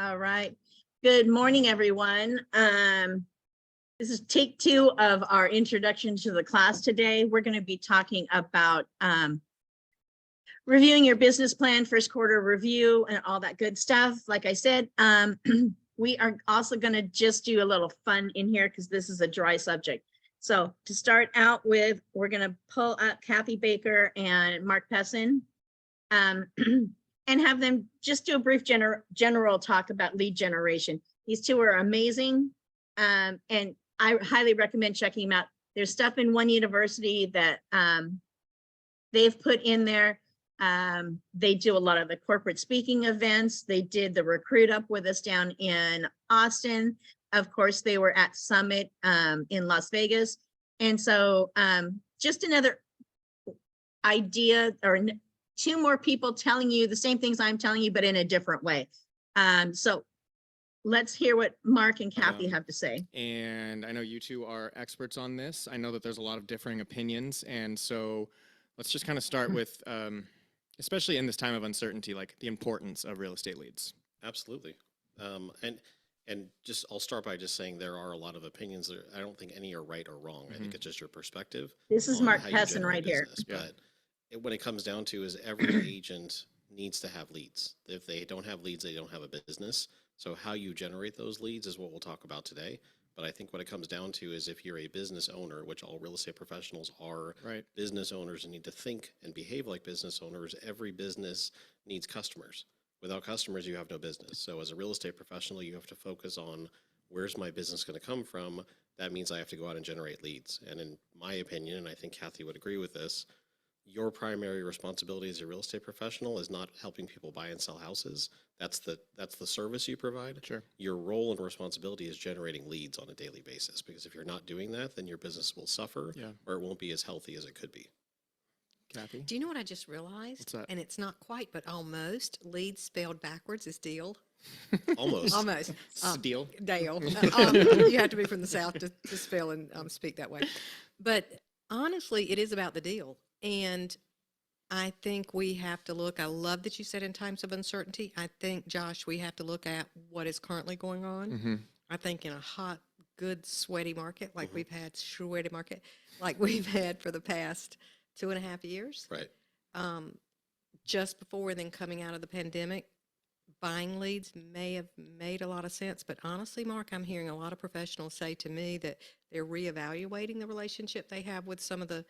All right. Good morning, everyone. This is take 2 of our introduction to the class today. We're going to be talking about reviewing your business plan, first quarter review, and all that good stuff. Like I said, we are also going to just do a little fun in here because this is a dry subject. So to start out with, we're going to pull up Kathy Baker and Mark Pessin. And have them just do a brief general talk about lead generation. These two are amazing, and I highly recommend checking them out. There's stuff in One University that they've put in there. They do a lot of the corporate speaking events. They did the Recruit Up with us down in Austin. Of course, they were at Summit in Las Vegas. And so just another idea, or 2 more people telling you the same things I'm telling you, but in a different way. So let's hear what Mark and Kathy have to say. And I know you two are experts on this. I know that there's a lot of differing opinions. And so let's just kind of start with, especially in this time of uncertainty, like the importance of real estate leads. Absolutely. And just I'll start by just saying there are a lot of opinions. That I don't think any are right or wrong. I think it's just your perspective. This is Mark Pessin right here. But when it comes down to is every agent needs to have leads. If they don't have leads, they don't have a business. So how you generate those leads is what we'll talk about today. But I think what it comes down to is if you're a business owner, which all real estate professionals are, business owners and need to think and behave like business owners. Every business needs customers. Without customers, you have no business. So as a real estate professional, you have to focus on where's my business going to come from. That means I have to go out and generate leads. And in my opinion, and I think Kathy would agree with this, your primary responsibility as a real estate professional is not helping people buy and sell houses. That's the service you provide. Sure. Your role and responsibility is generating leads on a daily basis, because if you're not doing that, then your business will suffer, or it won't be as healthy as it could be. Kathy? Do you know what I just realized? What's that? And it's not quite, but almost. Lead spelled backwards is deal. Almost. Almost. Deal. Dale. You have to be from the South to spell and speak that way. But honestly, it is about the deal. And I think we have to look, I love that you said in times of uncertainty. I think, Josh, we have to look at what is currently going on. I think in a hot, good, sweaty market, like we've had for the past 2.5 years. Right. Just before and then coming out of the pandemic, buying leads may have made a lot of sense. But honestly, Mark, I'm hearing a lot of professionals say to me that they're reevaluating the relationship they have with some of the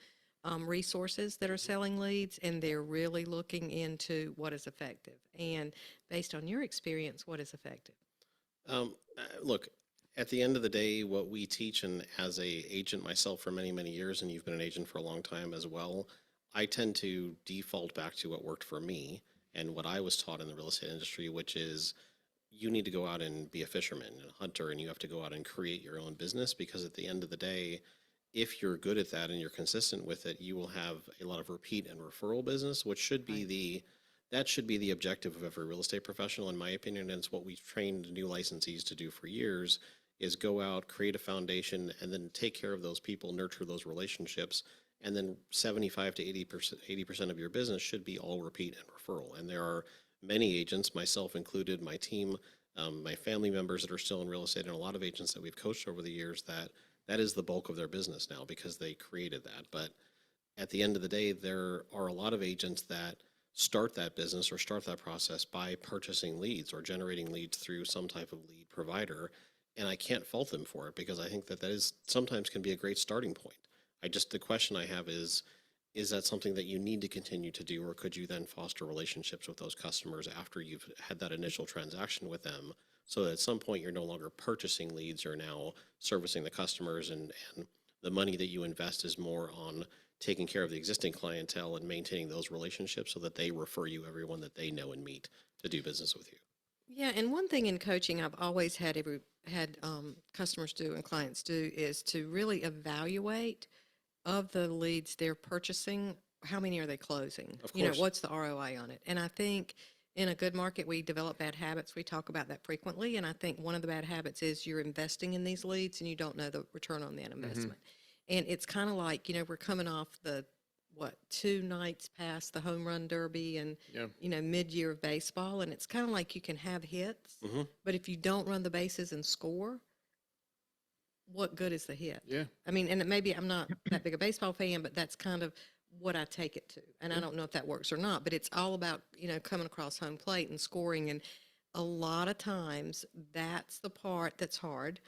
resources that are selling leads, and they're really looking into what is effective. And based on your experience, what is effective? Look, at the end of the day, what we teach, and as a agent myself for many, many years, and you've been an agent for a long time as well, I tend to default back to what worked for me and what I was taught in the real estate industry, which is you need to go out and be a fisherman and a hunter, and you have to go out and create your own business, because at the end of the day, if you're good at that and you're consistent with it, you will have a lot of repeat and referral business, which should be that should be the objective of every real estate professional, in my opinion. And it's what we've trained new licensees to do for years, is go out, create a foundation, and then take care of those people, nurture those relationships. And then 75 to 80% of your business should be all repeat and referral. And there are many agents, myself included, my team, my family members that are still in real estate, and a lot of agents that we've coached over the years that is the bulk of their business now, because they created that. But at the end of the day, there are a lot of agents that start that business or start that process by purchasing leads or generating leads through some type of lead provider. And I can't fault them for it, because I think that is sometimes can be a great starting point. The question I have is that something that you need to continue to do, or could you then foster relationships with those customers after you've had that initial transaction with them, so that at some point you're no longer purchasing leads, you're now servicing the customers, and the money that you invest is more on taking care of the existing clientele and maintaining those relationships so that they refer you everyone that they know and meet to do business with you. Yeah, and one thing in coaching I've always had customers do and clients do is to really evaluate of the leads they're purchasing, how many are they closing? Of course. What's the ROI on it? And I think in a good market, we develop bad habits. We talk about that frequently. And I think one of the bad habits is you're investing in these leads and you don't know the return on that investment. And it's kind of like, we're coming off the what, 2 nights past the home run derby and, Yeah. mid-year of baseball. And it's kind of like you can have hits, but if you don't run the bases and score, what good is the hit? Yeah. I mean, and maybe I'm not that big a baseball fan, but that's kind of what I take it to. And I don't know if that works or not, but it's all about, coming across home plate and scoring. And a lot of times that's the part that's hard.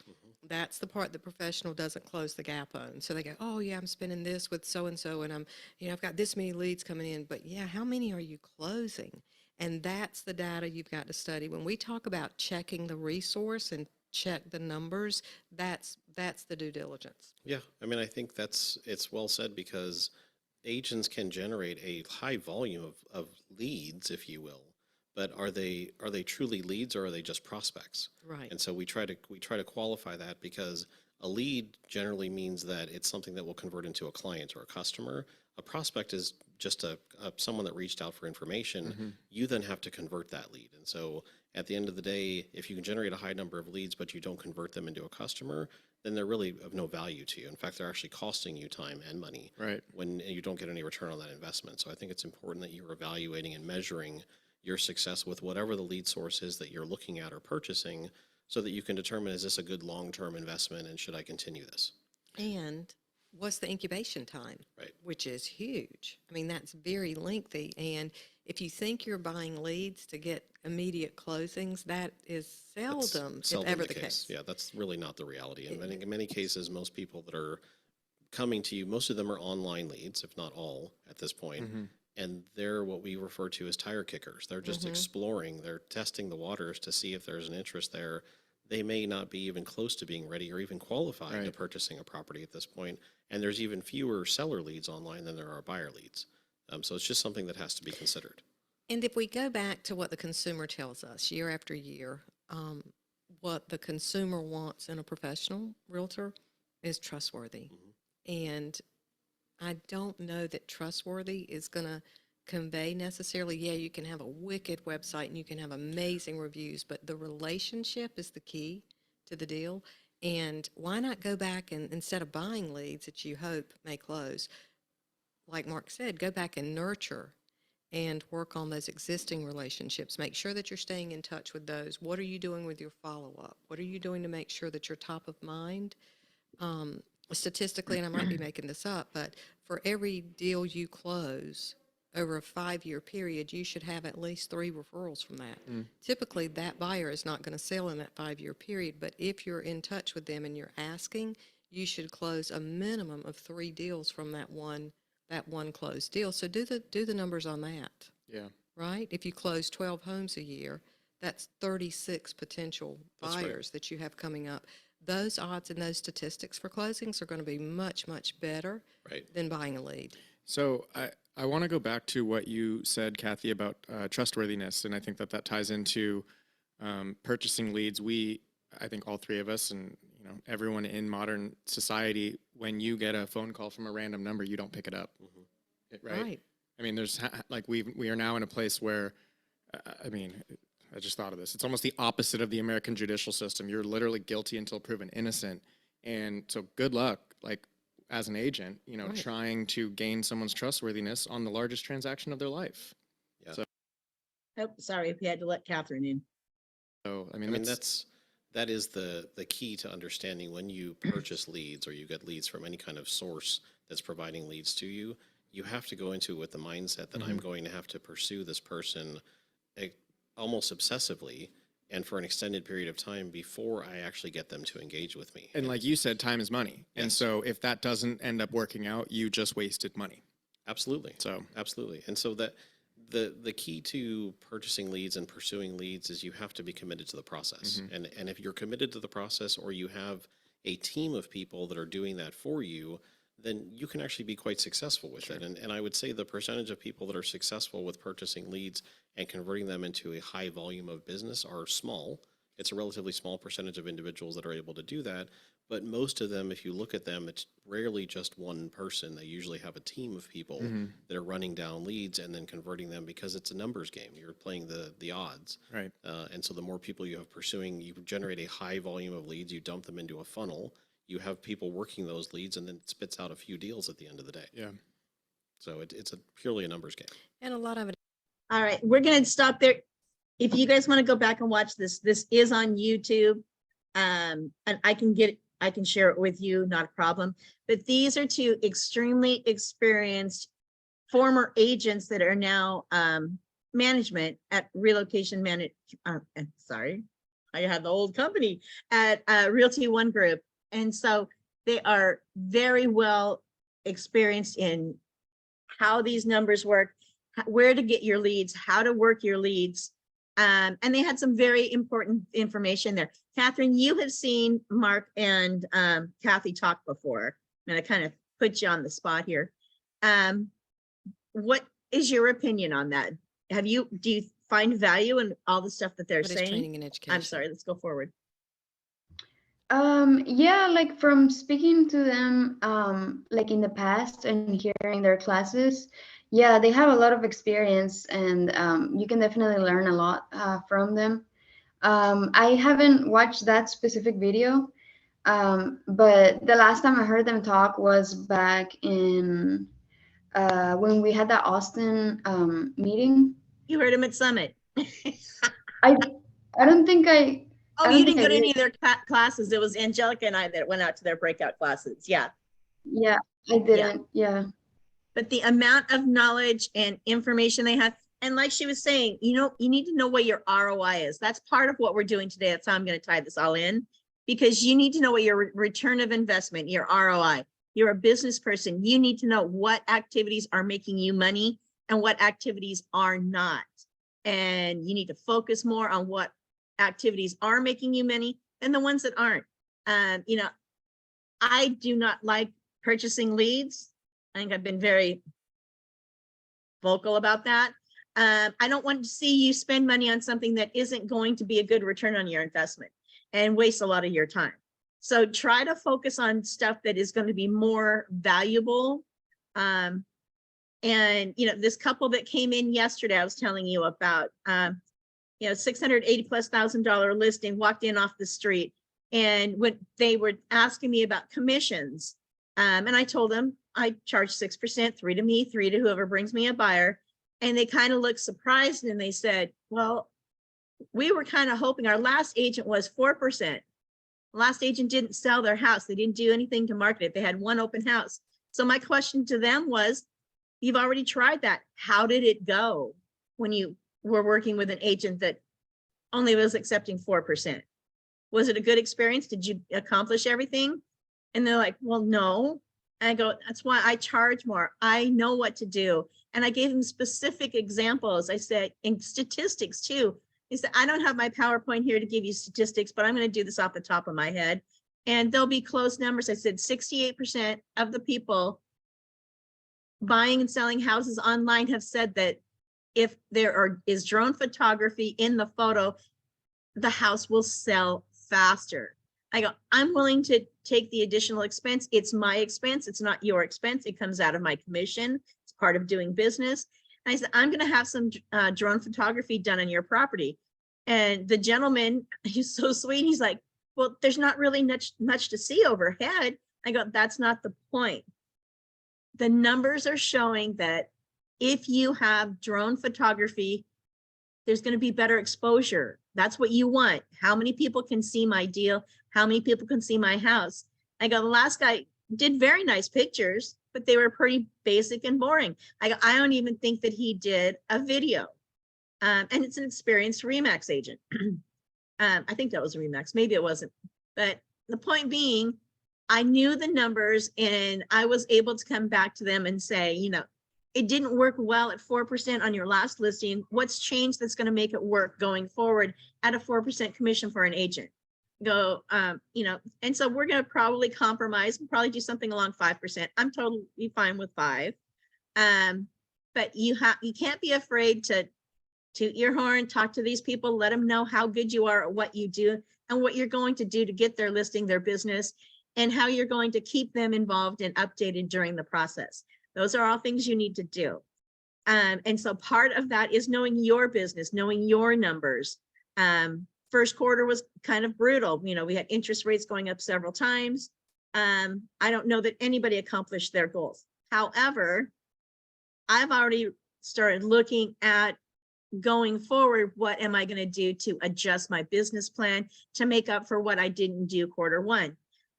That's the part the professional doesn't close the gap on. So they go, oh yeah, I'm spending this with so-and-so and I've got this many leads coming in, but yeah, how many are you closing? And that's the data you've got to study. When we talk about checking the resource and check the numbers, that's the due diligence. Yeah, I mean, I think it's well said, because agents can generate a high volume of leads, if you will, but are they truly leads, or are they just prospects? Right. And so we try to qualify that, because a lead generally means that it's something that will convert into a client or a customer. A prospect is just someone that reached out for information. You then have to convert that lead. And so at the end of the day, if you can generate a high number of leads, but you don't convert them into a customer, then they're really of no value to you. In fact, they're actually costing you time and money, Right. when you don't get any return on that investment. So I think it's important that you're evaluating and measuring your success with whatever the lead source is that you're looking at or purchasing, so that you can determine, is this a good long-term investment, and should I continue this? And what's the incubation time? Right. Which is huge. I mean, that's very lengthy. And if you think you're buying leads to get immediate closings, that is That's seldom, if seldom ever the case. Yeah, that's really not the reality. In many cases, most people that are coming to you, most of them are online leads, if not all, at this point. And they're what we refer to as tire kickers. They're just exploring, they're testing the waters to see if there's an interest there. They may not be even close to being ready or even qualified to Right. purchasing a property at this point. And there's even fewer seller leads online than there are buyer leads. So it's just something that has to be considered. And if we go back to what the consumer tells us year after year, what the consumer wants in a professional realtor is trustworthy. And I don't know that trustworthy is going to convey necessarily, yeah, you can have a wicked website and you can have amazing reviews, but the relationship is the key to the deal. And why not go back and, instead of buying leads that you hope may close, like Mark said, go back and nurture and work on those existing relationships. Make sure that you're staying in touch with those. What are you doing with your follow-up? What are you doing to make sure that you're top of mind? Statistically, and I might be making this up, but for every deal you close over a 5-year period, you should have at least 3 referrals from that. Typically, that buyer is not going to sell in that 5-year period, but if you're in touch with them and you're asking, you should close a minimum of 3 deals from that one closed deal. So do the numbers on that. Yeah. Right? If you close 12 homes a year, that's 36 potential That's right. buyers that you have coming up. Those odds and those statistics for closings are going to be much, much better Right. than buying a lead. So I want to go back to what you said, Kathy, about trustworthiness, and I think that ties into purchasing leads. I think all 3 of us, and everyone in modern society, when you get a phone call from a random number, you don't pick it up, right? I mean, there's like we are now in a place where, I just thought of this. It's almost the opposite of the American judicial system. You're literally guilty until proven innocent, and so good luck, like, as an agent, Right. trying to gain someone's trustworthiness on the largest transaction of their life. Oh, sorry, we had to let Catherine in. So, I mean, that is the key to understanding when you purchase leads, or you get leads from any kind of source that's providing leads to you. You have to go into it with the mindset that I'm going to have to pursue this person almost obsessively and for an extended period of time before I actually get them to engage with me. And like you said, time is money. And Yes. so if that doesn't end up working out, you just wasted money. Absolutely. So Absolutely. And so that the key to purchasing leads and pursuing leads is you have to be committed to the process. And if you're committed to the process, or you have a team of people that are doing that for you, then you can actually be quite successful with it. And I would say the percentage of people that are successful with purchasing leads and converting them into a high volume of business are small. It's a relatively small percentage of individuals that are able to do that. But most of them, if you look at them, it's rarely just one person. They usually have a team of people that are running down leads and then converting them, because it's a numbers game. You're playing the odds. right. And so the more people you have pursuing, you generate a high volume of leads, you dump them into a funnel, you have people working those leads, and then it spits out a few deals at the end of the day. Yeah. So it's purely a numbers game. And a lot of it. All right, we're gonna stop there. If you guys want to go back and watch this, this is on YouTube. And I can share it with you, not a problem. But these are two extremely experienced former agents that are now management at Relocation sorry, I had the old company at Realty One Group. And so they are very well experienced in how these numbers work, where to get your leads, how to work your leads. And they had some very important information there. Catherine, you have seen Mark and Kathy talk before, and I kind of put you on the spot here. What is your opinion on that? Do you find value in all the stuff that they're What is saying? training and education? I'm sorry, let's go forward. Yeah, like from speaking to them, like in the past and hearing their classes, yeah, they have a lot of experience, and you can definitely learn a lot from them. I haven't watched that specific video, but the last time I heard them talk was back in when we had that Austin meeting. You heard him at Summit. I don't think I. Oh, I don't you think didn't I go to did. any of their classes. It was Angelica and I that went out to their breakout classes. Yeah. Yeah, I didn't. Yeah. But the amount of knowledge and information they have, and like she was saying, you need to know what your ROI is. That's part of what we're doing today. That's how I'm going to tie this all in, because you need to know what your return of investment, your ROI. You're a business person. You need to know what activities are making you money and what activities are not. And you need to focus more on what activities are making you money than the ones that aren't. I do not like purchasing leads. I think I've been very vocal about that. I don't want to see you spend money on something that isn't going to be a good return on your investment and waste a lot of your time. So try to focus on stuff that is going to be more valuable. And this couple that came in yesterday, I was telling you about, $680,000+ listing, walked in off the street. And when they were asking me about commissions, and I told them I charge 6%, 3 to me, 3 to whoever brings me a buyer. And they kind of looked surprised and they said, well, we were kind of hoping. Our last agent was 4%. Last agent didn't sell their house. They didn't do anything to market it. They had one open house. So my question to them was, you've already tried that. How did it go when you were working with an agent that only was accepting 4%? Was it a good experience? Did you accomplish everything? And they're like, well, no. And I go, that's why I charge more. I know what to do. And I gave them specific examples. I said, in statistics too. He said, I don't have my PowerPoint here to give you statistics, but I'm going to do this off the top of my head. And there'll be close numbers. I said 68% of the people buying and selling houses online have said that if there is drone photography in the photo, the house will sell faster. I go, I'm willing to take the additional expense. It's my expense. It's not your expense. It comes out of my commission. It's part of doing business. And I said, I'm going to have some drone photography done on your property. And the gentleman, he's so sweet. He's like, well, there's not really much to see overhead. I go, that's not the point. The numbers are showing that if you have drone photography, there's going to be better exposure. That's what you want. How many people can see my deal? How many people can see my house? I go, the last guy did very nice pictures, but they were pretty basic and boring. I go, I don't even think that he did a video. And it's an experienced RE/MAX agent. I think that was RE/MAX. Maybe it wasn't. But the point being, I knew the numbers and I was able to come back to them and say, it didn't work well at 4% on your last listing. What's changed that's going to make it work going forward at a 4% commission for an agent? And so we're going to probably compromise and probably do something along 5%. I'm totally fine with 5. But you can't be afraid to toot your horn, talk to these people, let them know how good you are at what you do and what you're going to do to get their listing, their business, and how you're going to keep them involved and updated during the process. Those are all things you need to do. And so part of that is knowing your business, knowing your numbers. First quarter was kind of brutal. We had interest rates going up several times. I don't know that anybody accomplished their goals. However, I've already started looking at going forward, what am I going to do to adjust my business plan to make up for what I didn't do quarter one?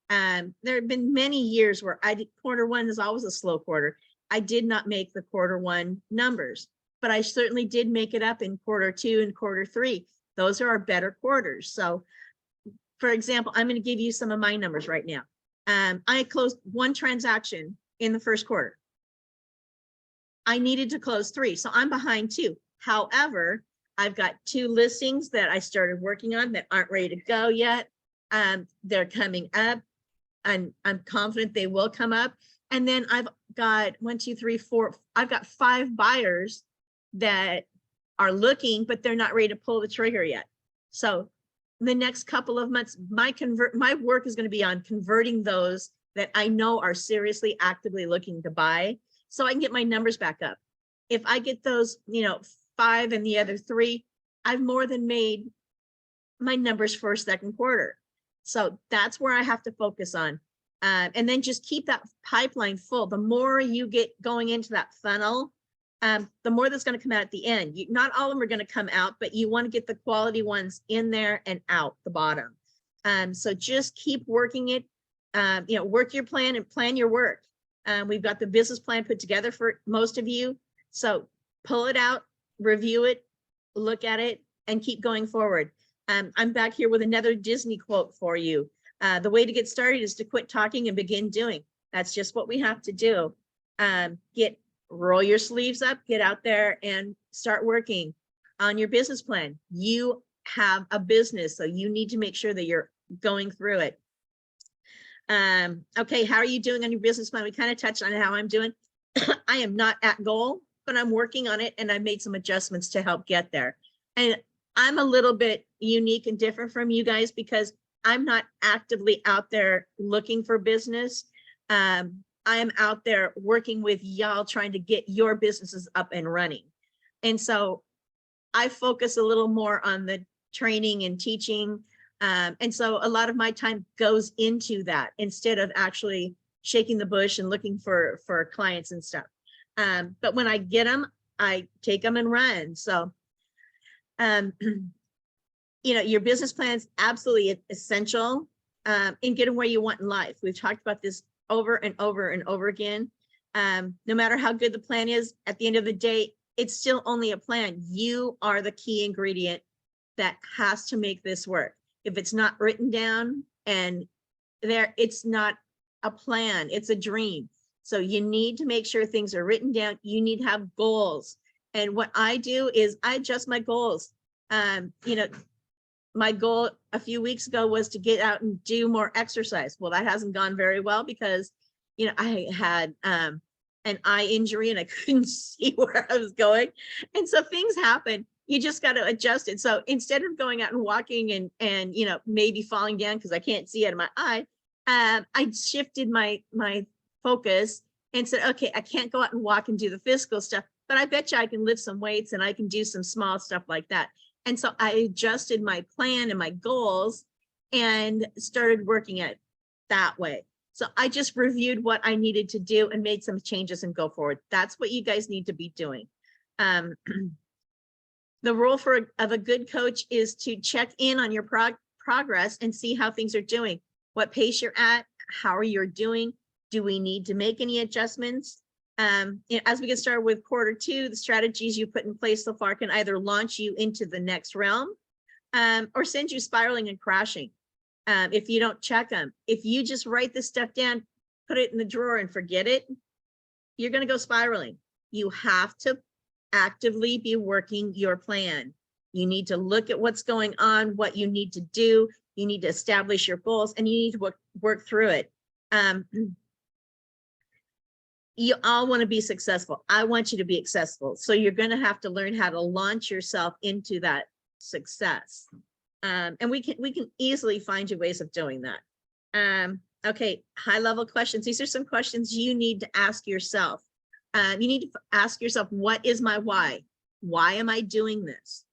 There have been many years where quarter one is always a slow quarter. I did not make the quarter one numbers, but I certainly did make it up in quarter two and quarter three. Those are our better quarters. So for example, I'm going to give you some of my numbers right now. I closed one transaction in the first quarter. I needed to close 3, so I'm behind 2. However, I've got 2 listings that I started working on that aren't ready to go yet. They're coming up, and I'm confident they will come up. And then I've got 1, 2, 3, 4. I've got 5 buyers that are looking, but they're not ready to pull the trigger yet. So the next couple of months, my work is going to be on converting those that I know are seriously actively looking to buy, so I can get my numbers back up. If I get those, 5 and the other 3, I've more than made my numbers for second quarter. So that's where I have to focus on. And then just keep that pipeline full. The more you get going into that funnel, the more that's going to come out at the end. Not all of them are going to come out, but you want to get the quality ones in there and out the bottom. So just keep working it. Work your plan and plan your work. We've got the business plan put together for most of you. So pull it out, review it, look at it, and keep going forward. I'm back here with another Disney quote for you. The way to get started is to quit talking and begin doing. That's just what we have to do. Roll your sleeves up, get out there and start working on your business plan. You have a business, so you need to make sure that you're going through it. Okay, how are you doing on your business plan? We kind of touched on how I'm doing. I am not at goal, but I'm working on it, and I've made some adjustments to help get there. And I'm a little bit unique and different from you guys because I'm not actively out there looking for business. I am out there working with y'all trying to get your businesses up and running. And so I focus a little more on the training and teaching. And so a lot of my time goes into that instead of actually shaking the bush and looking for clients and stuff. But when I get them, I take them and run. So, your business plan is absolutely essential in getting where you want in life. We've talked about this over and over and over again. No matter how good the plan is, at the end of the day, it's still only a plan. You are the key ingredient that has to make this work. If it's not written down and it's not a plan, it's a dream. So you need to make sure things are written down. You need to have goals. And what I do is I adjust my goals. My goal a few weeks ago was to get out and do more exercise. Well, that hasn't gone very well because, I had an eye injury and I couldn't see where I was going. And so things happen. You just got to adjust it. So instead of going out and walking and maybe falling down because I can't see out of my eye, I shifted my focus and said, okay, I can't go out and walk and do the physical stuff, but I bet you I can lift some weights and I can do some small stuff like that. And so I adjusted my plan and my goals and started working it that way. So I just reviewed what I needed to do and made some changes and go forward. That's what you guys need to be doing. The role of a good coach is to check in on your progress and see how things are doing, what pace you're at, how are you doing? Do we need to make any adjustments? As we get started with quarter two, the strategies you put in place so far can either launch you into the next realm or send you spiraling and crashing if you don't check them. If you just write this stuff down, put it in the drawer and forget it, you're going to go spiraling. You have to actively be working your plan. You need to look at what's going on, what you need to do. You need to establish your goals and you need to work through it. You all want to be successful. I want you to be successful. So you're going to have to learn how to launch yourself into that success. And we can easily find you ways of doing that. Okay, high level questions. These are some questions you need to ask yourself. You need to ask yourself, what is my why? Why am I doing this?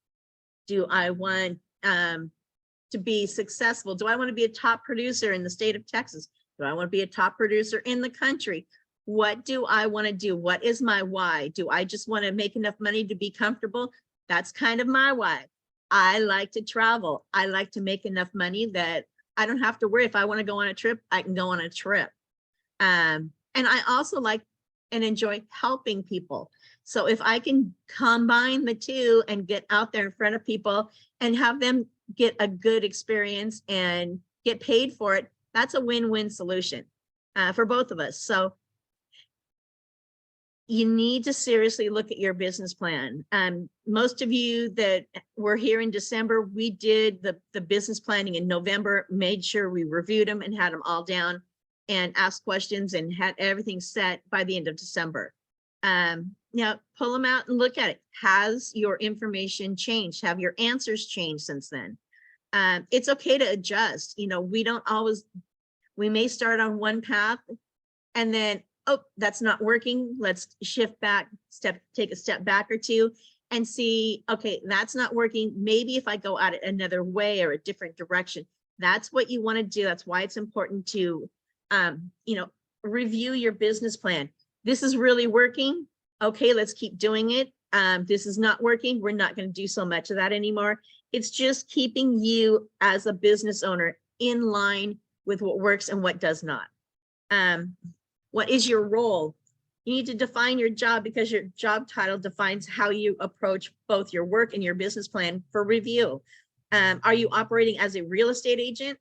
Do I want to be successful? Do I want to be a top producer in the state of Texas? Do I want to be a top producer in the country? What do I want to do? What is my why? Do I just want to make enough money to be comfortable? That's kind of my why. I like to travel. I like to make enough money that I don't have to worry. If I want to go on a trip, I can go on a trip. And I also like and enjoy helping people. So if I can combine the two and get out there in front of people and have them get a good experience and get paid for it, that's a win-win solution for both of us. So you need to seriously look at your business plan. Most of you that were here in December, we did the business planning in November, made sure we reviewed them and had them all down and asked questions and had everything set by the end of December. Now pull them out and look at it. Has your information changed? Have your answers changed since then? It's okay to adjust. You know, we may start on one path and then, oh, that's not working. Let's shift back, take a step back or two and see, okay, that's not working. Maybe if I go at it another way or a different direction, that's what you want to do. That's why it's important to, you know, review your business plan. This is really working. Okay, let's keep doing it. This is not working. We're not going to do so much of that anymore. It's just keeping you as a business owner in line with what works and what does not. What is your role? You need to define your job because your job title defines how you approach both your work and your business plan for review. Are you operating as a real estate agent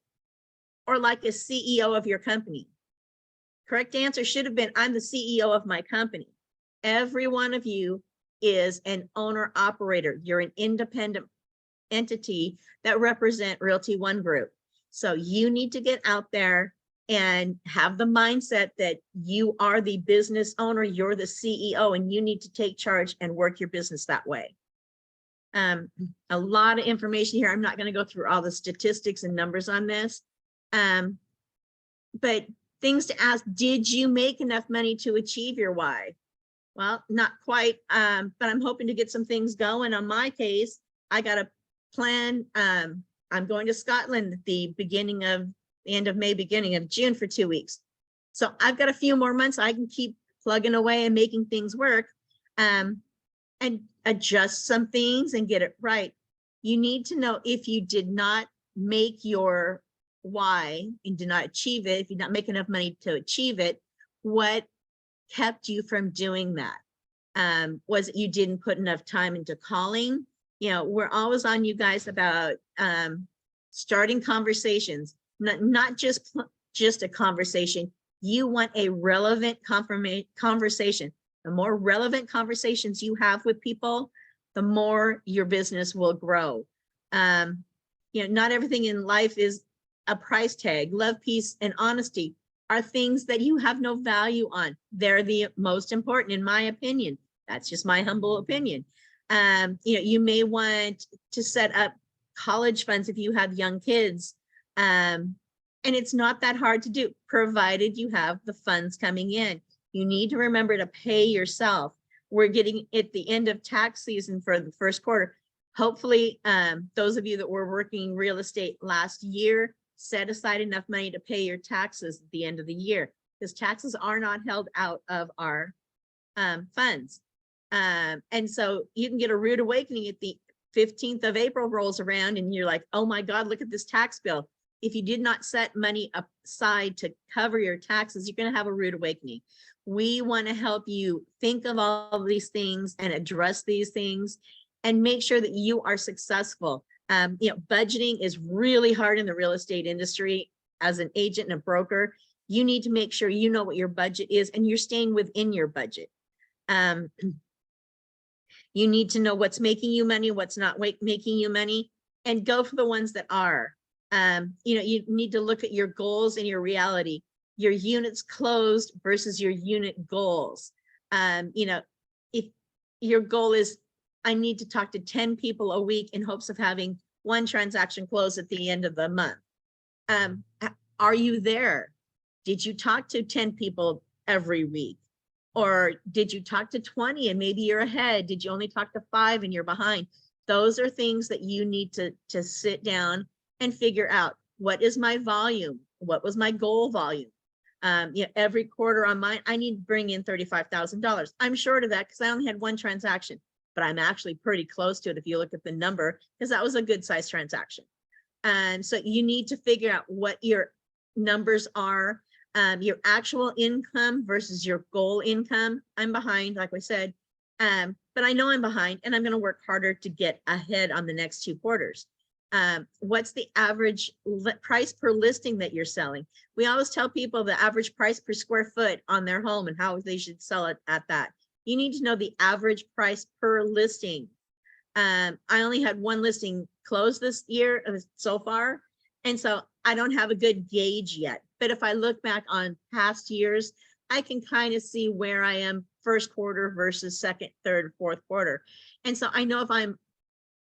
or like a CEO of your company? Correct answer should have been, I'm the CEO of my company. Every one of you is an owner operator. You're an independent entity that represent Realty One Group. So you need to get out there and have the mindset that you are the business owner, you're the CEO, and you need to take charge and work your business that way. A lot of information here. I'm not going to go through all the statistics and numbers on this, but things to ask, did you make enough money to achieve your why? Well, not quite, but I'm hoping to get some things going. On my case, I got a plan. I'm going to Scotland at the end of May, beginning of June for 2 weeks. So I've got a few more months. I can keep plugging away and making things work and adjust some things and get it right. You need to know if you did not make your why and did not achieve it, if you did not make enough money to achieve it, what kept you from doing that? Was it you didn't put enough time into calling? You know, we're always on you guys about starting conversations, not just a conversation. You want a relevant conversation. The more relevant conversations you have with people, the more your business will grow. You know, not everything in life is a price tag. Love, peace, and honesty are things that you have no value on. They're the most important, in my opinion. That's just my humble opinion. You know, you may want to set up college funds if you have young kids. And it's not that hard to do, provided you have the funds coming in. You need to remember to pay yourself. We're getting at the end of tax season for the first quarter. Hopefully, those of you that were working real estate last year, set aside enough money to pay your taxes at the end of the year, because taxes are not held out of our funds. And so you can get a rude awakening at the 15th of April rolls around and you're like, oh my God, look at this tax bill. If you did not set money aside to cover your taxes, you're going to have a rude awakening. We want to help you think of all of these things and address these things and make sure that you are successful. You know, budgeting is really hard in the real estate industry. As an agent and a broker, you need to make sure you know what your budget is and you're staying within your budget. You need to know what's making you money, what's not making you money, and go for the ones that are. You know, you need to look at your goals and your reality, your units closed versus your unit goals. You know, if your goal is, I need to talk to 10 people a week in hopes of having one transaction close at the end of the month. Are you there? Did you talk to 10 people every week? Or did you talk to 20 and maybe you're ahead? Did you only talk to 5 and you're behind? Those are things that you need to sit down and figure out. What is my volume? What was my goal volume? Every quarter on mine, I need to bring in $35,000. I'm short of that because I only had one transaction, but I'm actually pretty close to it if you look at the number, because that was a good size transaction. And so you need to figure out what your numbers are, your actual income versus your goal income. I'm behind, like I said, but I know I'm behind, and I'm going to work harder to get ahead on the next 2 quarters. What's the average price per listing that you're selling? We always tell people the average price per square foot on their home and how they should sell it at that. You need to know the average price per listing. I only had 1 listing close this year so far, and so I don't have a good gauge yet. But if I look back on past years, I can kind of see where I am first quarter versus second, third, fourth quarter. And so I know if I'm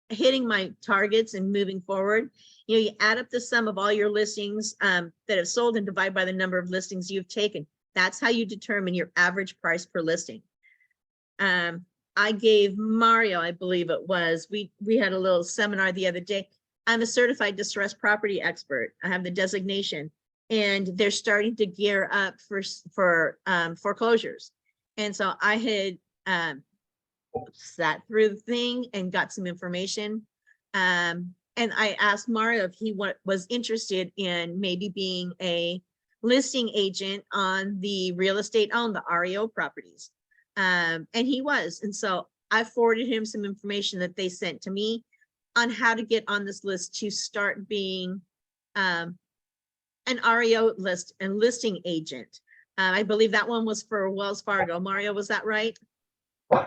hitting my targets and moving forward. You add up the sum of all your listings that have sold and divide by the number of listings you've taken. That's how you determine your average price per listing. I gave Mario, I believe it was, we had a little seminar the other day. I'm a certified distressed property expert. I have the designation, and they're starting to gear up for foreclosures. And so I had sat through the thing and got some information. And I asked Mario if he was interested in maybe being a listing agent on the real estate owned, the REO properties. And he was. And so I forwarded him some information that they sent to me on how to get on this list to start being an REO list and listing agent. I believe that one was for Wells Fargo. Mario, was that right?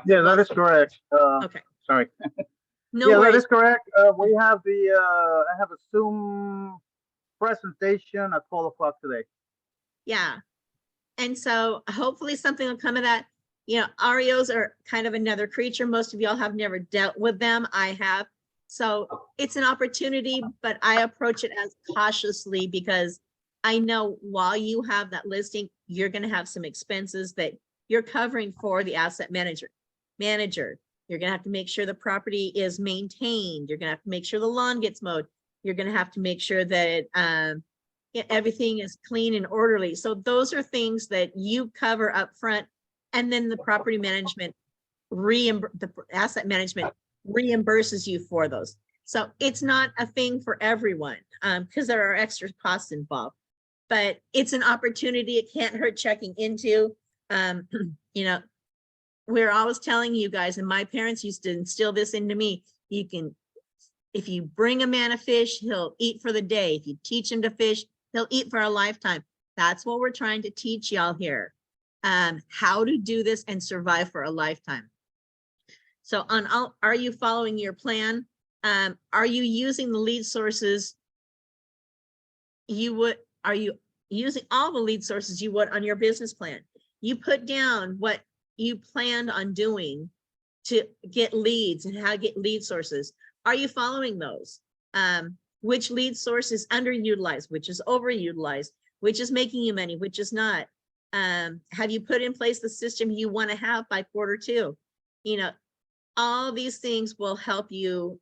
Yeah, that is correct. Okay. Sorry. No Yeah, worries. that is correct. We have I have a Zoom presentation at 12 o'clock today. Yeah. And so hopefully something will come of that. REOs are kind of another creature. Most of y'all have never dealt with them. I have. So it's an opportunity, but I approach it as cautiously because I know while you have that listing, you're going to have some expenses that you're covering for the asset manager. You're going to have to make sure the property is maintained. You're going to have to make sure the lawn gets mowed. You're going to have to make sure that everything is clean and orderly. So those are things that you cover up front, and then the property management the asset management reimburses you for those. So it's not a thing for everyone because there are extra costs involved, but it's an opportunity. It can't hurt checking into. We're always telling you guys, and my parents used to instill this into me. If you bring a man a fish, he'll eat for the day. If you teach him to fish, he'll eat for a lifetime. That's what we're trying to teach y'all here. How to do this and survive for a lifetime. So are you following your plan? Are you using the lead sources are you using all the lead sources you would on your business plan? You put down what you planned on doing to get leads and how to get lead sources. Are you following those? Which lead source is underutilized, which is overutilized, which is making you money, which is not? Have you put in place the system you want to have by quarter 2? All these things will help you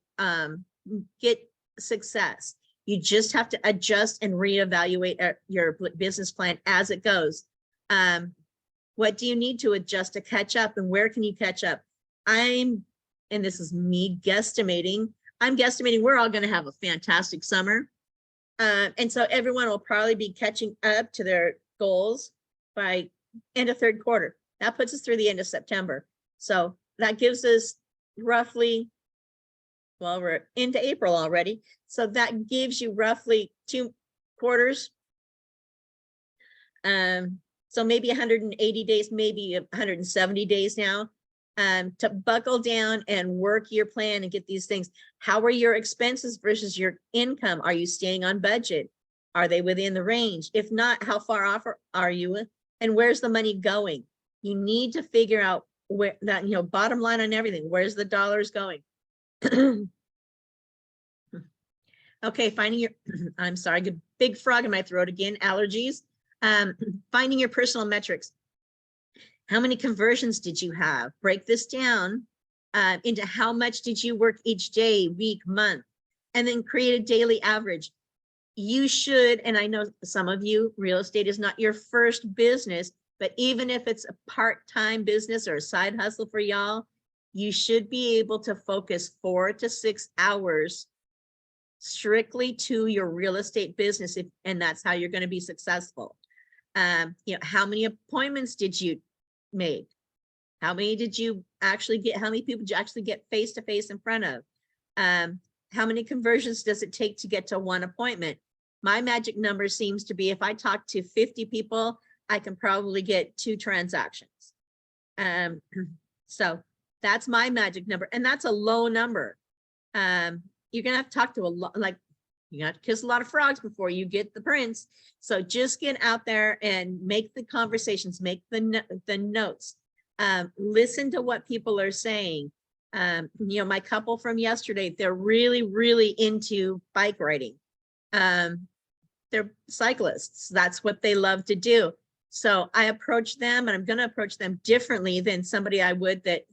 get success. You just have to adjust and reevaluate your business plan as it goes. What do you need to adjust to catch up, and where can you catch up? And this is me guesstimating, I'm guesstimating we're all going to have a fantastic summer. And so everyone will probably be catching up to their goals by end of third quarter. That puts us through the end of September. So that gives us maybe well, we're into April already. So that gives you roughly 2 quarters. So maybe 180 days, maybe 170 days now, to buckle down and work your plan and get these things. How are your expenses versus your income? Are you staying on budget? Are they within the range? If not, how far off are you? And where's the money going? You need to figure out where that, bottom line on everything. Where's the dollars going? Okay, finding your, I'm sorry, good big frog in my throat again, allergies. Finding your personal metrics. How many conversions did you have? Break this down into how much did you work each day, week, month, and then create a daily average. you should, and I know some of you, real estate is not your first business, but even if it's a part-time business or a side hustle for y'all, you should be able to focus 4 to 6 hours strictly to your real estate business, and that's how you're going to be successful. How many appointments did you make? How many did you actually get? How many people did you actually get face to face in front of? How many conversions does it take to get to 1 appointment? My magic number seems to be if I talk to 50 people, I can probably get 2 transactions. So that's my magic number, and that's a low number. You're gonna have to talk to a lot, like you have to kiss a lot of frogs before you get the prince. So just get out there and make the conversations, make the notes, listen to what people are saying. My couple from yesterday, they're really, really into bike riding. They're cyclists. That's what they love to do. So I approach them, and I'm going to approach them differently than somebody I would that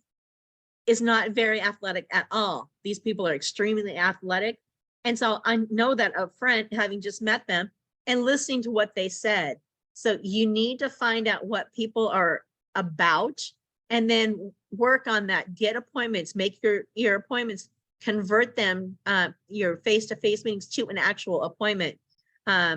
is not very athletic at all. These people are extremely athletic. And so I know that up front, having just met them and listening to what they said. So you need to find out what people are about and then work on that. Get appointments, make your appointments, convert them, your face-to-face meetings to an actual appointment. How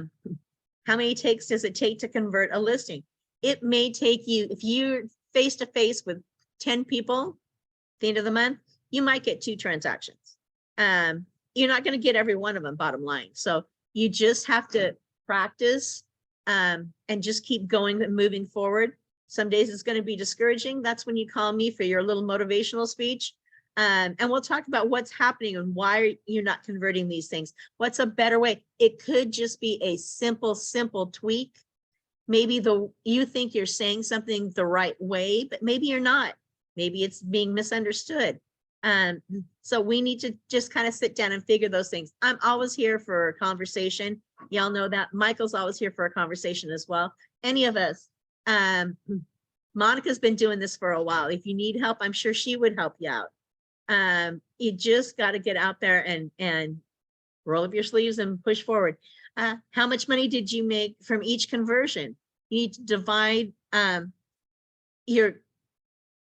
many takes does it take to convert a listing? It may take you, if you're face-to-face with 10 people at the end of the month, you might get 2 transactions. You're not going to get every one of them, bottom line. So you just have to practice and just keep going and moving forward. Some days it's going to be discouraging. That's when you call me for your little motivational speech. And we'll talk about what's happening and why you're not converting these things. What's a better way? It could just be a simple tweak. Maybe you think you're saying something the right way, but maybe you're not. Maybe it's being misunderstood. So we need to just kind of sit down and figure those things. I'm always here for a conversation. Y'all know that. Michael's always here for a conversation as well. Any of us. Monica's been doing this for a while. If you need help, I'm sure she would help you out. You just got to get out there and roll up your sleeves and push forward. How much money did you make from each conversion? You need to divide your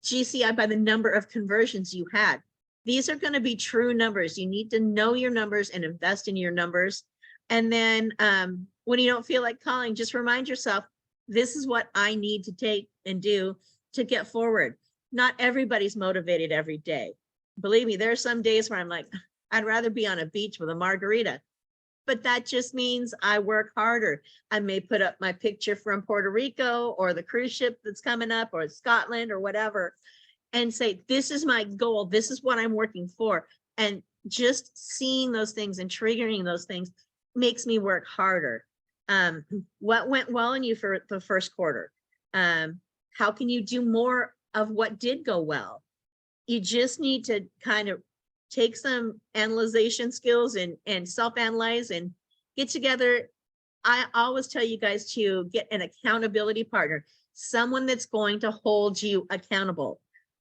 GCI by the number of conversions you had. These are going to be true numbers. You need to know your numbers and invest in your numbers. And then when you don't feel like calling, just remind yourself, this is what I need to take and do to get forward. Not everybody's motivated every day. Believe me, there are some days where I'm like, I'd rather be on a beach with a margarita. But that just means I work harder. I may put up my picture from Puerto Rico or the cruise ship that's coming up or Scotland or whatever and say, this is my goal. This is what I'm working for. And just seeing those things and triggering those things makes me work harder. What went well in you for the first quarter? How can you do more of what did go well? You just need to kind of take some analyzation skills and self-analyze and get together. I always tell you guys to get an accountability partner, someone that's going to hold you accountable.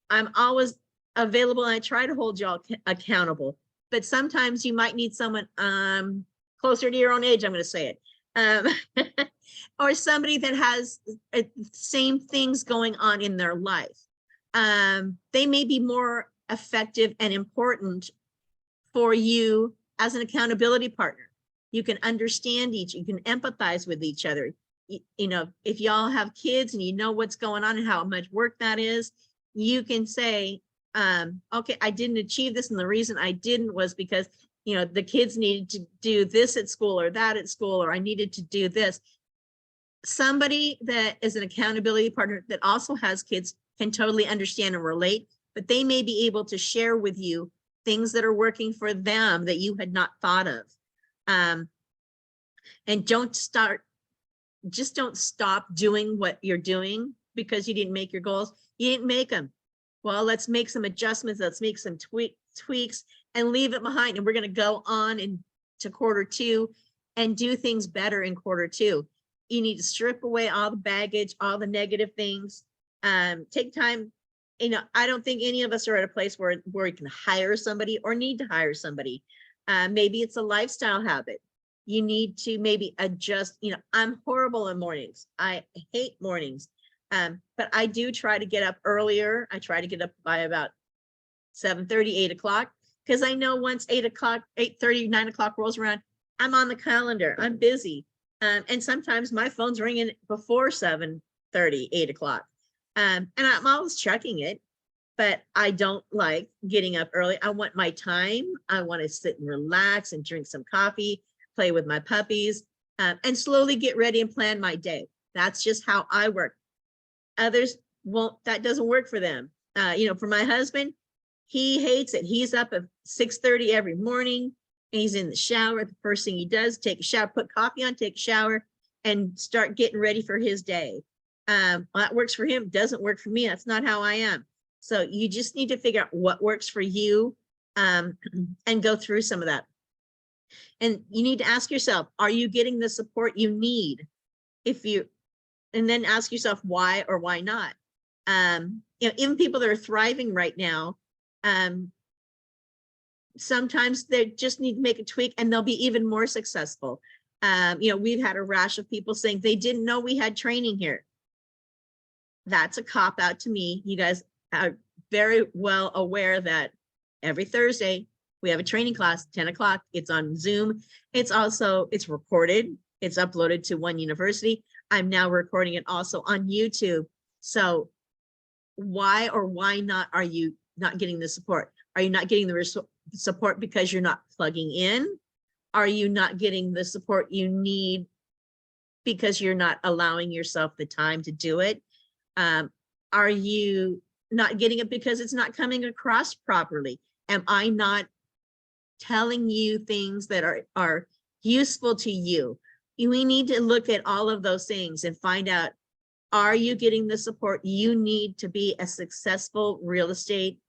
I'm always available and I try to hold y'all accountable, but sometimes you might need someone closer to your own age, I'm going to say it. Or somebody that has same things going on in their life. They may be more effective and important for you as an accountability partner. You can understand you can empathize with each other. You know, if y'all have kids and you know what's going on and how much work that is, you can say, okay, I didn't achieve this. And the reason I didn't was because, you know, the kids needed to do this at school or that at school, or I needed to do this. Somebody that is an accountability partner that also has kids can totally understand and relate, but they may be able to share with you things that are working for them that you had not thought of. And just don't stop doing what you're doing because you didn't make your goals. You didn't make them. Well, let's make some adjustments. Let's make some tweaks and leave it behind. And we're going to go on into quarter 2 and do things better in quarter 2. You need to strip away all the baggage, all the negative things. Take time. You know, I don't think any of us are at a place where you can hire somebody or need to hire somebody. Maybe it's a lifestyle habit. you need to maybe adjust. You know, I'm horrible in mornings. I hate mornings. But I do try to get up earlier. I try to get up by about 7:30, 8 o'clock, because I know once 8 o'clock, 8:30, 9 o'clock rolls around, I'm on the calendar. I'm busy. And sometimes my phone's ringing before 7:30, 8 o'clock. And I'm always checking it, but I don't like getting up early. I want my time. I want to sit and relax and drink some coffee, play with my puppies, and slowly get ready and plan my day. That's just how I work. Others won't, that doesn't work for them. You know, for my husband, he hates it. He's up at 6:30 every morning. And he's in the shower. The first thing he does, take a shower, put coffee on, take a shower, and start getting ready for his day. Well, that works for him, doesn't work for me. That's not how I am. So you just need to figure out what works for you, and go through some of that. And you need to ask yourself, are you getting the support you need? And then ask yourself why or why not. You know, even people that are thriving right now, sometimes they just need to make a tweak and they'll be even more successful. You know, we've had a rash of people saying they didn't know we had training here. That's a cop out to me. You guys are very well aware that every Thursday we have a training class, 10 o'clock. It's on Zoom. It's recorded. It's uploaded to One University. I'm now recording it also on YouTube. So why or why not are you not getting the support? Are you not getting the support because you're not plugging in? Are you not getting the support you need because you're not allowing yourself the time to do it? Are you not getting it because it's not coming across properly? Am I not telling you things that are useful to you? We need to look at all of those things and find out, are you getting the support you need to be a successful real estate?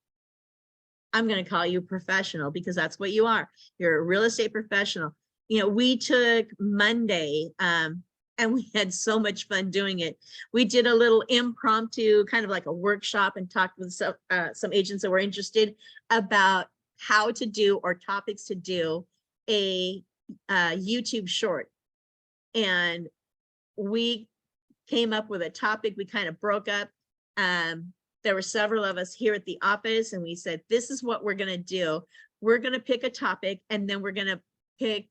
I'm going to call you professional because that's what you are. You're a real estate professional. You know, we took Monday, and we had so much fun doing it. We did a little impromptu, kind of like a workshop, and talked with some agents that were interested about how to do or topics to do a YouTube short. And we came up with a topic. We kind of broke up. There were several of us here at the office, and we said, this is what we're going to do. We're going to pick a topic, and then we're going to pick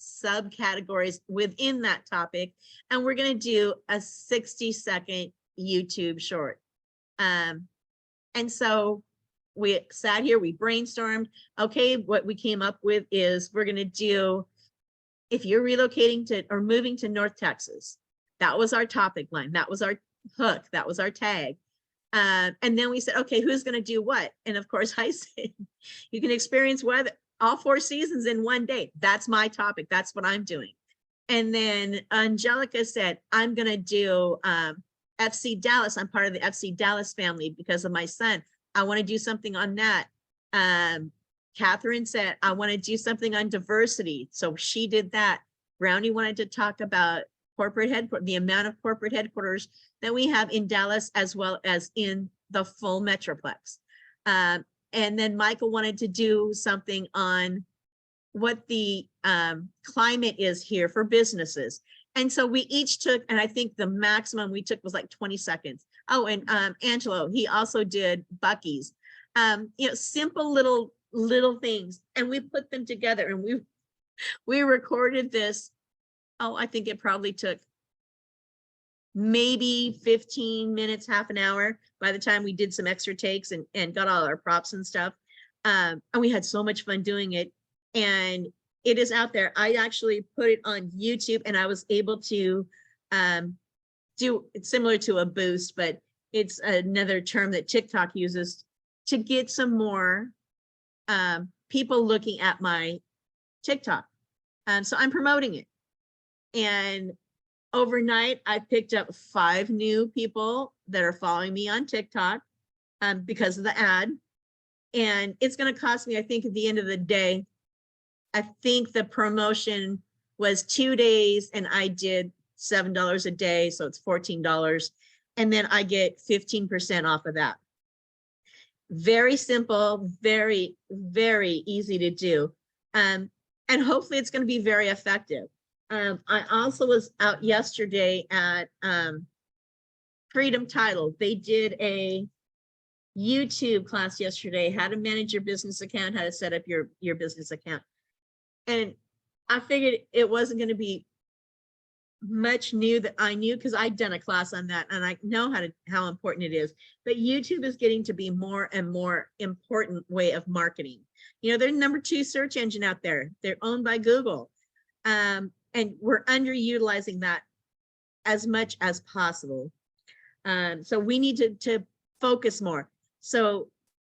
subcategories within that topic, and we're going to do a 60-second YouTube short. And so we sat here, we brainstormed. Okay, what we came up with is we're going to do, if you're relocating to or moving to North Texas. That was our topic line. That was our hook. That was our tag. And then we said, okay, who's going to do what? And of course, I said, you can experience weather, all 4 seasons in one day. That's my topic. That's what I'm doing. And then Angelica said, I'm going to do FC Dallas. I'm part of the FC Dallas family because of my son. I want to do something on that. Catherine said, I want to do something on diversity. So she did that. Brownie wanted to talk about corporate headquarters, the amount of corporate headquarters that we have in Dallas, as well as in the full Metroplex. And then Michael wanted to do something on what the climate is here for businesses. And so we each took, and I think the maximum we took was like 20 seconds. Oh, and Angelo, he also did Buc-ee's. You know, simple little things. And we put them together, and we recorded this. Oh, I think it probably took maybe 15 minutes, half an hour by the time we did some extra takes and got all our props and stuff. And we had so much fun doing it. And it is out there. I actually put it on YouTube, and I was able to do it's similar to a boost, but it's another term that TikTok uses to get some more people looking at my TikTok. So I'm promoting it. And overnight, I picked up 5 new people that are following me on TikTok because of the ad. And it's going to cost me, I think, at the end of the day, I think the promotion was 2 days, and I did $7 a day. So it's $14. And then I get 15% off of that. Very simple, very, very easy to do. and hopefully it's going to be very effective. I also was out yesterday at Freedom Title. They did a YouTube class yesterday, how to manage your business account, how to set up your business account. And I figured it wasn't going to be much new that I knew, because I'd done a class on that and I know how important it is. But YouTube is getting to be more and more important way of marketing. You know, they're number 2 search engine out there. They're owned by Google. And we're underutilizing that as much as possible. So we need to focus more. So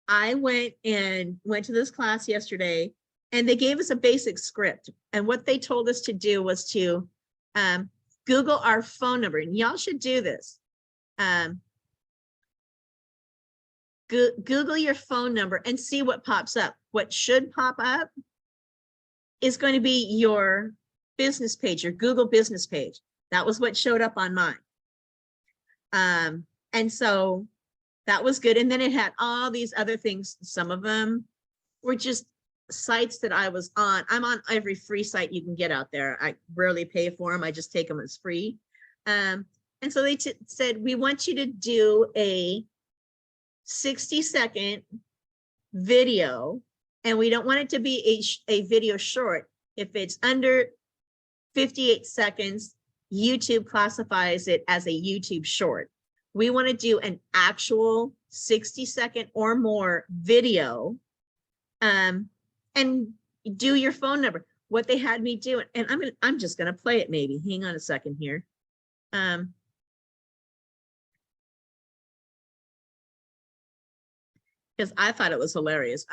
I went to this class yesterday, and they gave us a basic script. And what they told us to do was to Google our phone number, and y'all should do this. Google your phone number and see what pops up. What should pop up is going to be your business page, your Google business page. That was what showed up on mine. And so that was good. And then it had all these other things. Some of them were just sites that I was on. I'm on every free site you can get out there. I rarely pay for them. I just take them as free. And so they said, we want you to do a 60-second video, and we don't want it to be a video short. If it's under 58 seconds, YouTube classifies it as a YouTube short. We want to do an actual 60-second or more video, and do your phone number. What they had me do, and I'm just gonna play it maybe. Hang on a second here. Because I thought it was hilarious.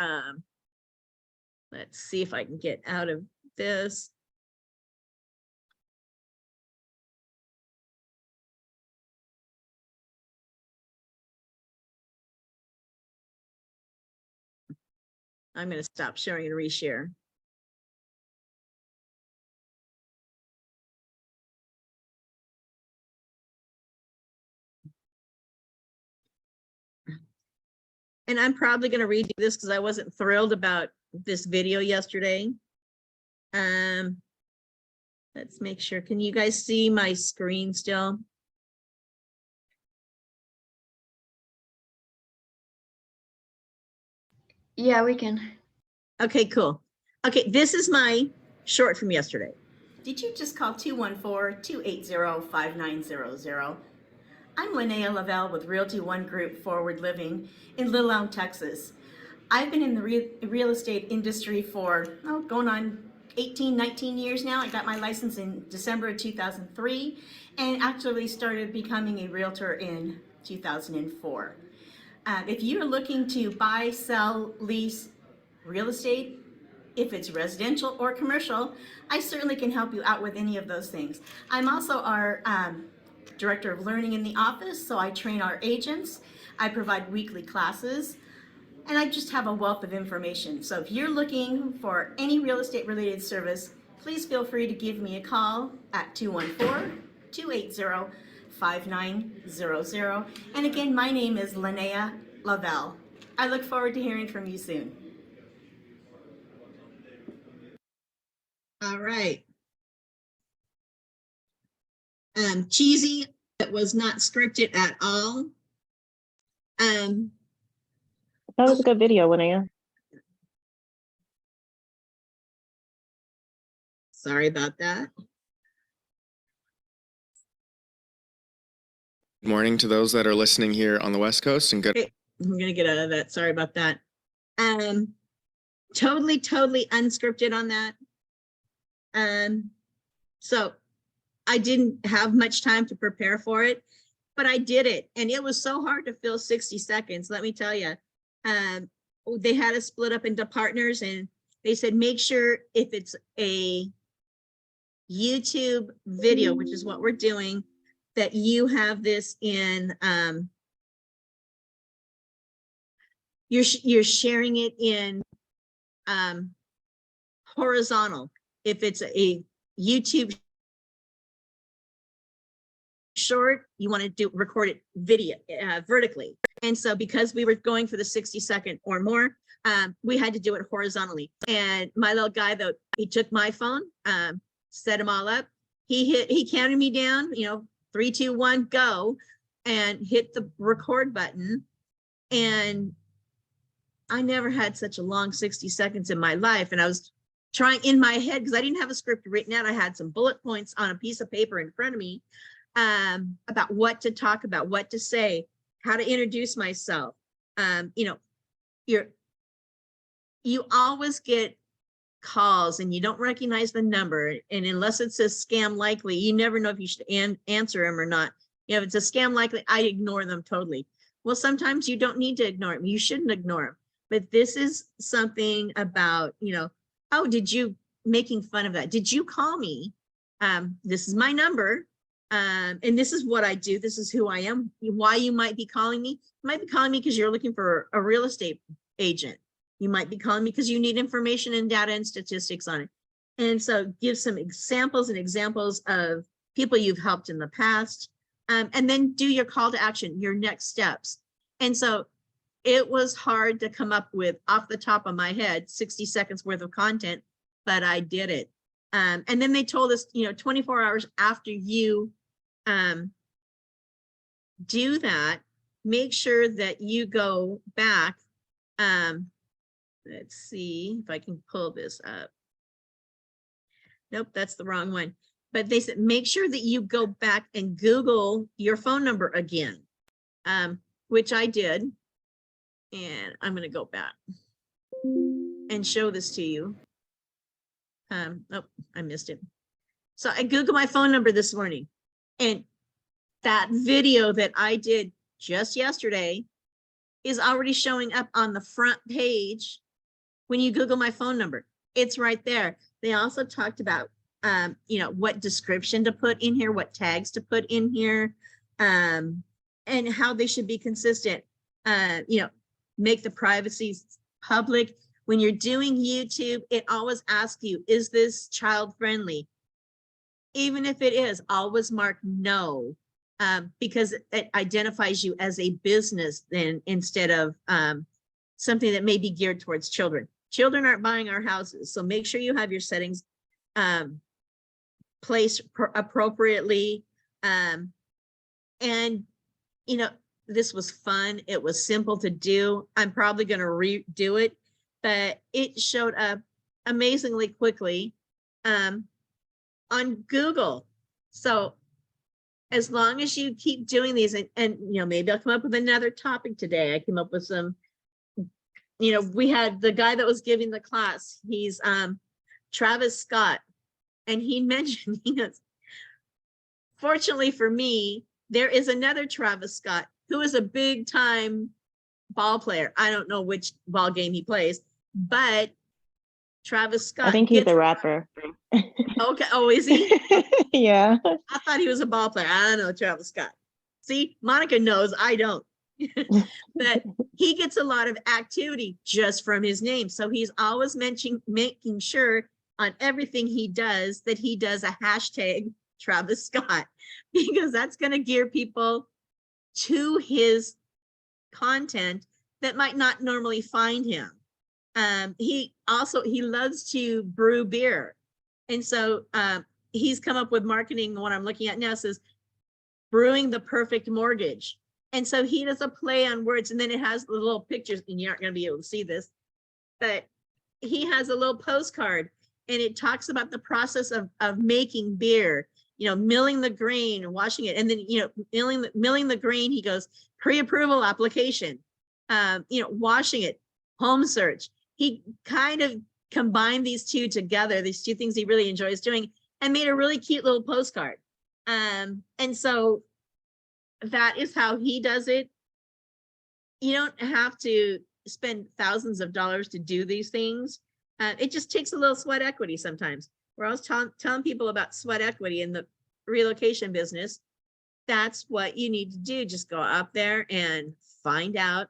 Let's see if I can get out of this. I'm going to stop sharing and reshare. And I'm probably going to redo this because I wasn't thrilled about this video yesterday. Let's make sure. Can you guys see my screen still? Yeah, we can. Okay, cool. Okay, this is my short from yesterday. Did you just call 214-280-5900? I'm Linnea Lavelle with Realty One Group Forward Living in Little Elm, Texas. I've been in the real estate industry for going on 18, 19 years now. I got my license in December of 2003 and actually started becoming a realtor in 2004. If you're looking to buy, sell, lease real estate, if it's residential or commercial, I certainly can help you out with any of those things. I'm also our director of learning in the office, so I train our agents. I provide weekly classes, and I just have a wealth of information. So if you're looking for any real estate related service, please feel free to give me a call at 214-280-5900. And again, my name is Linnea Lavelle. I look forward to hearing from you soon. All right. Cheesy, that was not scripted at all. That was a good video, Linnea. Sorry about that. Good morning to those that are listening here on the West Coast, and good. Okay, I'm gonna get out of that. Sorry about that. Totally unscripted on that. So I didn't have much time to prepare for it, but I did it, and it was so hard to fill 60 seconds. Let me tell you. They had us split up into partners, and they said make sure if it's a YouTube video, which is what we're doing, that you have this in you're sharing it in horizontal. If it's a YouTube short, you want to record it video vertically. And so because we were going for the 60-second or more, we had to do it horizontally. And my little guy, though, he took my phone, set them all up. He counted me down, 3, 2, 1, go, and hit the record button. And I never had such a long 60 seconds in my life. And I was trying in my head, because I didn't have a script written out. I had some bullet points on a piece of paper in front of me about what to talk about, what to say, how to introduce myself. You always get calls and you don't recognize the number. And unless it says scam likely, you never know if you should answer them or not. If it's a scam likely, I ignore them totally. Well, sometimes you don't need to ignore them. You shouldn't ignore them. But this is something about, oh, did you making fun of that? Did you call me? This is my number. And this is what I do. This is who I am. Why you might be calling me. You might be calling me because you're looking for a real estate agent. You might be calling me because you need information and data and statistics on it. And so give some examples of people you've helped in the past. And then do your call to action, your next steps. And so it was hard to come up with, off the top of my head, 60 seconds worth of content, but I did it. And then they told us, 24 hours after you do that, make sure that you go back. Let's see if I can pull this up. Nope, that's the wrong one. But they said, make sure that you go back and Google your phone number again, which I did. And I'm going to go back and show this to you. Oh, I missed it. So I Googled my phone number this morning, and that video that I did just yesterday is already showing up on the front page. When you Google my phone number, it's right there. They also talked about, what description to put in here, what tags to put in here, and how they should be consistent. Make the privacy public. When you're doing YouTube, it always asks you, is this child friendly? Even if it is, always mark no, because it identifies you as a business then instead of something that may be geared towards children. Children aren't buying our houses, so make sure you have your settings placed appropriately. And this was fun. It was simple to do. I'm probably going to redo it, but it showed up amazingly quickly on Google. So as long as you keep doing these, and maybe I'll come up with another topic today. I came up with some, we had the guy that was giving the class. He's Travis Scott, and he mentioned, fortunately for me, there is another Travis Scott who is a big time ball player. I don't know which ball game he plays, but Travis Scott. I think he's a rapper. Okay. Oh, is he? Yeah. I thought he was a ball player. I don't know Travis Scott. See, Monica knows, I don't. But he gets a lot of activity just from his name. So he's always making sure on everything he does that he does a hashtag Travis Scott, because that's going to gear people to his content that might not normally find him. He loves to brew beer. And so he's come up with marketing. What I'm looking at now says brewing the perfect mortgage. And so he does a play on words, and then it has the little pictures, and you aren't going to be able to see this, but he has a little postcard, and it talks about the process of making beer, milling the grain and washing it. And then, milling the grain, he goes, pre-approval application, washing it, home search. He kind of combined these two together, these two things he really enjoys doing, and made a really cute little postcard. And so that is how he does it. You don't have to spend thousands of dollars to do these things. It just takes a little sweat equity sometimes. We're always telling people about sweat equity in the relocation business. That's what you need to do. Just go up there and find out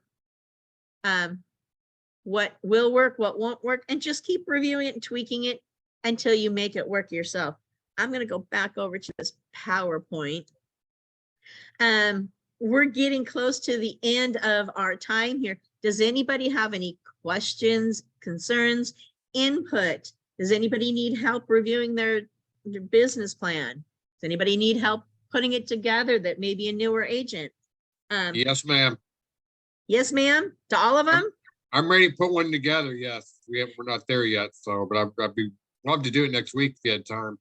what will work, what won't work, and just keep reviewing it and tweaking it until you make it work yourself. I'm going to go back over to this PowerPoint. We're getting close to the end of our time here. Does anybody have any questions, concerns, input. Does anybody need help reviewing their business plan? Does anybody need help putting it together that may be a newer agent? Yes, ma'am. Yes, ma'am, to all of them? I'm ready to put one together. Yes, we're not there yet. So, but I'd be love to do it next week if you had time.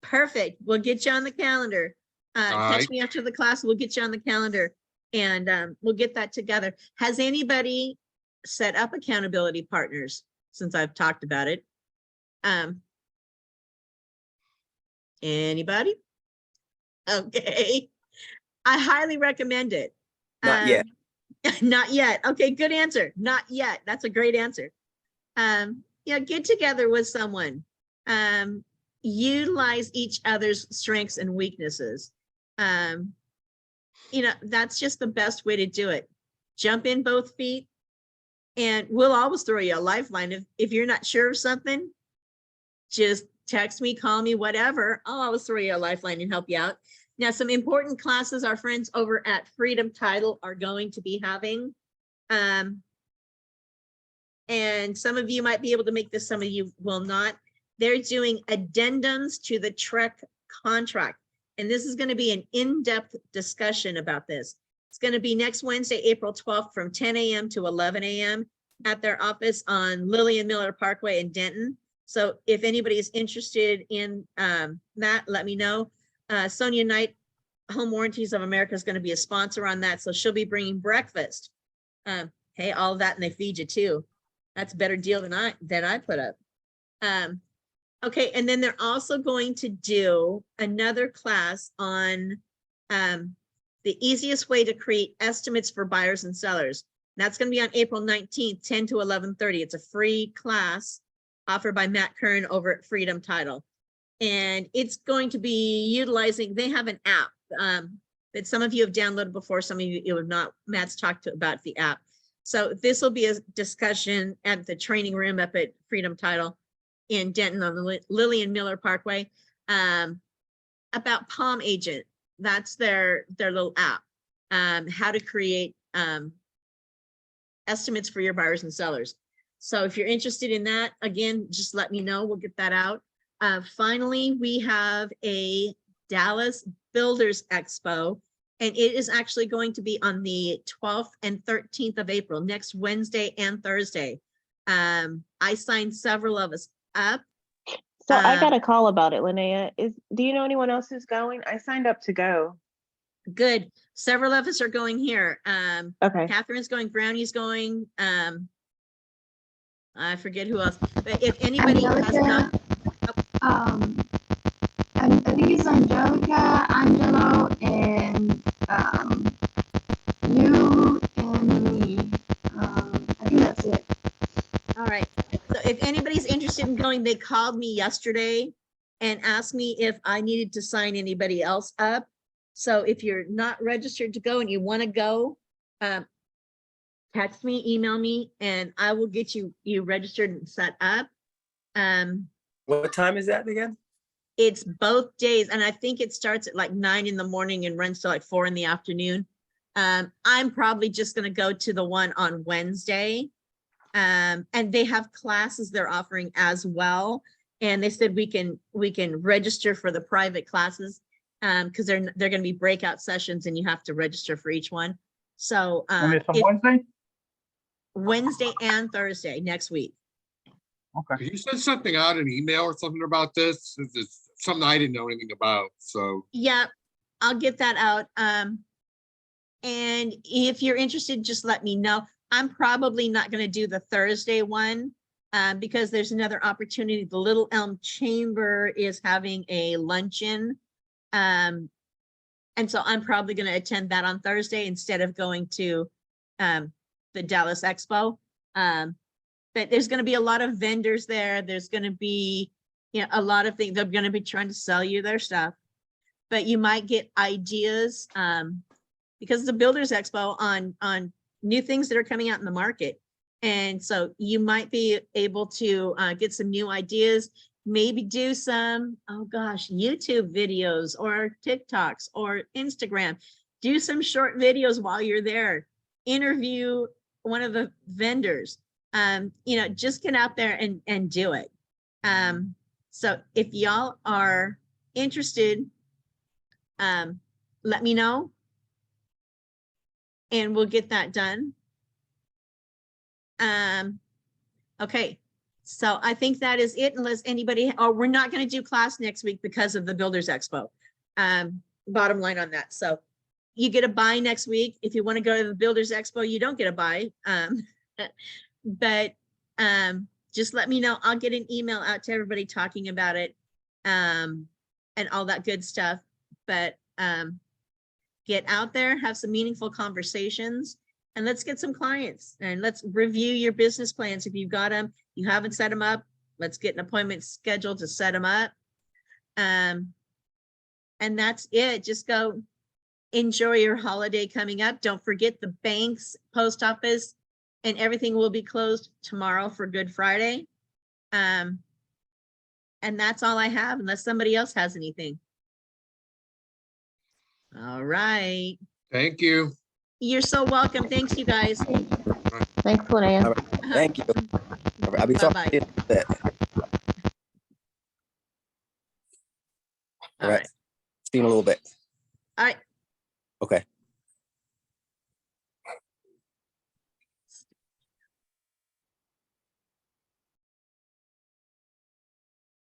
Perfect. We'll get you on the calendar. All Catch right. me after the class. We'll get you on the calendar and we'll get that together. Has anybody set up accountability partners since I've talked about it? Anybody? Okay. I highly recommend it. Not yet. Not yet. Okay, good answer. Not yet. That's a great answer. Get together with someone. Utilize each other's strengths and weaknesses. That's just the best way to do it. Jump in both feet, and we'll always throw you a lifeline. If you're not sure of something, just text me, call me, whatever. I'll always throw you a lifeline and help you out. Now, some important classes our friends over at Freedom Title are going to be having. And some of you might be able to make this, some of you will not. They're doing addendums to the Trek contract. And this is going to be an in-depth discussion about this. It's going to be next Wednesday, April 12th from 10 a.m. to 11 a.m. at their office on Lillian Miller Parkway in Denton. So if anybody is interested in that, let me know. Sonia Knight, Home Warranties of America, is going to be a sponsor on that. So she'll be bringing breakfast. Hey, all of that, and they feed you too. That's a better deal than I put up. Okay, and then they're also going to do another class on the easiest way to create estimates for buyers and sellers. That's going to be on April 19th, 10 to 11:30. It's a free class offered by Matt Kern over at Freedom Title. And it's going to be utilizing, they have an app that some of you have downloaded before, some of you have not. Matt's talked about the app. So this will be a discussion at the training room up at Freedom Title in Denton on the Lillian Miller Parkway about Palm Agent. That's their little app, how to create estimates for your buyers and sellers. So if you're interested in that, again, just let me know. We'll get that out. Finally, we have a Dallas Builders Expo, and it is actually going to be on the 12th and 13th of April, next Wednesday and Thursday. I signed several of us up. So I got a call about it, Linnea. Do you know anyone else who's going? I signed up to go. Good. Several of us are going here. Okay. Catherine's going, Brownie's going. I forget who else. But if anybody has not, I think it's Angelica, Angelo, and you and me. I think that's it. all right. So if anybody's interested in going, they called me yesterday and asked me if I needed to sign anybody else up. So if you're not registered to go and you want to go, text me, email me, and I will get you registered and set up. What time is that again? It's both days, and I think it starts at like 9 in the morning and runs to like 4 in the afternoon. I'm probably just going to go to the one on Wednesday, and they have classes they're offering as well. And they said we can register for the private classes because they're going to be breakout sessions, and you have to register for each one. So And it's on Wednesday? Wednesday and Thursday next week. Okay. You sent something out in email or something about this. It's something I didn't know anything about. So Yeah, I'll get that out. And if you're interested, just let me know. I'm probably not going to do the Thursday one because there's another opportunity. The Little Elm Chamber is having a luncheon. And so I'm probably going to attend that on Thursday instead of going to the Dallas Expo. But there's going to be a lot of vendors there. There's going to be, a lot of things. They're going to be trying to sell you their stuff, but you might get ideas because it's a Builders Expo on new things that are coming out in the market. And so you might be able to get some new ideas, maybe do some, YouTube videos or TikToks or Instagram, do some short videos while you're there, interview one of the vendors. just get out there and do it. So if y'all are interested, let me know and we'll get that done. Okay, so I think that is it unless anybody, we're not going to do class next week because of the Builders Expo. Bottom line on that. So you get a buy next week. If you want to go to the Builders Expo, you don't get a buy. But just let me know. I'll get an email out to everybody talking about it and all that good stuff. But get out there, have some meaningful conversations, and let's get some clients and let's review your business plans. If you've got them, you haven't set them up, let's get an appointment scheduled to set them up. And that's it. Just go enjoy your holiday coming up. Don't forget the banks, post office, and everything will be closed tomorrow for Good Friday. And that's all I have unless somebody else has anything. All right. Thank you. You're so welcome. Thanks, you guys. Thanks, Linnea. All right. Thank you. All right, I'll be talking to you in a bit. All right. See you in a little bit. All right. Okay.